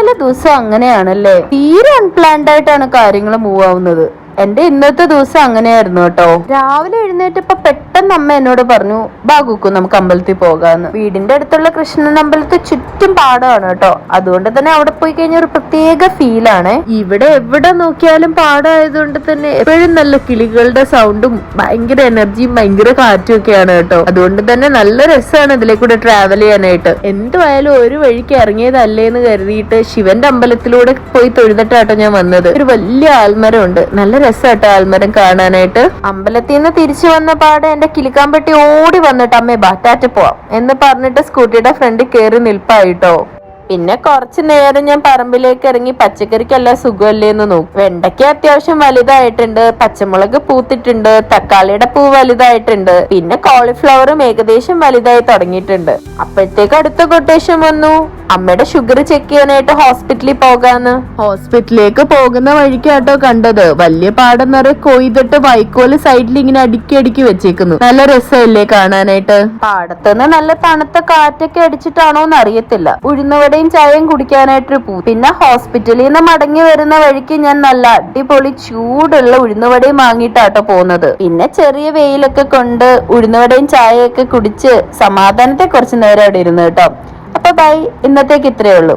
ചില ദിവസം അങ്ങനെയാണല്ലേ, തീരെ അൺപ്ലാൻഡ് ആയിട്ടാണ് കാര്യങ്ങൾ മൂവ് ആവുന്നത്. എന്റെ ഇന്നത്തെ ദിവസം അങ്ങനെയായിരുന്നു കേട്ടോ. രാവിലെ എഴുന്നേറ്റപ്പോ പെട്ടെന്ന് അമ്മ എന്നോട് പറഞ്ഞു, ബാഗുക്കു നമുക്ക് അമ്പലത്തിൽ പോകാന്ന്. വീടിന്റെ അടുത്തുള്ള കൃഷ്ണൻ അമ്പലത്തിൽ ചുറ്റും പാടമാണ് കേട്ടോ. അതുകൊണ്ട് തന്നെ അവിടെ പോയി കഴിഞ്ഞ ഒരു പ്രത്യേക ഫീലാണ്. ഇവിടെ എവിടെ നോക്കിയാലും പാടമായതുകൊണ്ട് തന്നെ എപ്പോഴും നല്ല കിളികളുടെ സൗണ്ടും ഭയങ്കര എനർജിയും ഭയങ്കര കാറ്റും ഒക്കെയാണ് കേട്ടോ. അതുകൊണ്ട് തന്നെ നല്ല രസമാണ് ഇതിലെ കൂടെ ട്രാവൽ ചെയ്യാനായിട്ട്. എന്തുവായാലും ഒരു വഴിക്ക് ഇറങ്ങിയതല്ലേന്ന് കരുതിയിട്ട് ശിവന്റെ അമ്പലത്തിലൂടെ പോയി തൊഴുതിട്ടാട്ടോ ഞാൻ വന്നത്. ഒരു വലിയ ആൽമരം ഉണ്ട്, നല്ല രസമായിട്ട് ആൽമരം കാണാനായിട്ട്. അമ്പലത്തിൽ നിന്ന് തിരിച്ചു വന്ന പാടെ എന്റെ കിളിക്കാമ്പട്ടി ഓടി വന്നിട്ട് അമ്മേ ബാറ്റാറ്റ് പോവാം എന്ന് പറഞ്ഞിട്ട് സ്കൂട്ടിയുടെ ഫ്രണ്ടിൽ കയറി നിൽപ്പായിട്ടോ. പിന്നെ കുറച്ചു നേരം ഞാൻ പറമ്പിലേക്ക് ഇറങ്ങി പച്ചക്കറിക്കെല്ലാം സുഖമല്ലേ എന്ന് നോക്കും. വെണ്ടയ്ക്ക അത്യാവശ്യം വലുതായിട്ടുണ്ട്, പച്ചമുളക് പൂത്തിട്ടുണ്ട്, തക്കാളിയുടെ പൂ വലുതായിട്ടുണ്ട്, പിന്നെ കോളിഫ്ലവറും ഏകദേശം വലുതായി തുടങ്ങിയിട്ടുണ്ട്. അപ്പോഴത്തേക്ക് അടുത്ത കൊട്ടേഷൻ വന്നു, അമ്മയുടെ ഷുഗർ ചെക്ക് ചെയ്യാനായിട്ട് ഹോസ്പിറ്റലിൽ പോകാന്ന്. ഹോസ്പിറ്റലിലേക്ക് പോകുന്ന വഴിക്കാട്ടോ കണ്ടത് വലിയ പാടം നിറയെ കൊയ്തിട്ട് വൈക്കോല് സൈഡിൽ ഇങ്ങനെ അടുക്കി വെച്ചേക്കുന്നു. നല്ല രസമല്ലേ കാണാനായിട്ട്. പാടത്തുനിന്ന് നല്ല തണുത്ത കാറ്റൊക്കെ അടിച്ചിട്ടാണോന്ന് അറിയത്തില്ല. ഉഴുന്നുവടയും ചായയും കുടിക്കാനായിട്ടൊരു പൂ. പിന്നെ ഹോസ്പിറ്റലിൽ നിന്ന് മടങ്ങി വരുന്ന വഴിക്ക് ഞാൻ നല്ല അടിപൊളി ചൂടുള്ള ഉഴുന്നുവടയും വാങ്ങിയിട്ടാട്ടോ പോകുന്നത്. പിന്നെ ചെറിയ വെയിലൊക്കെ കൊണ്ട് ഉഴുന്നുവടയും ചായയൊക്കെ കുടിച്ച് സമാധാനത്തെ കുറച്ച് നേരം അവിടെ ഇരുന്നു കേട്ടോ. അപ്പൊ ബൈ, ഇന്നത്തേക്ക് ഇത്രയേ ഉള്ളൂ.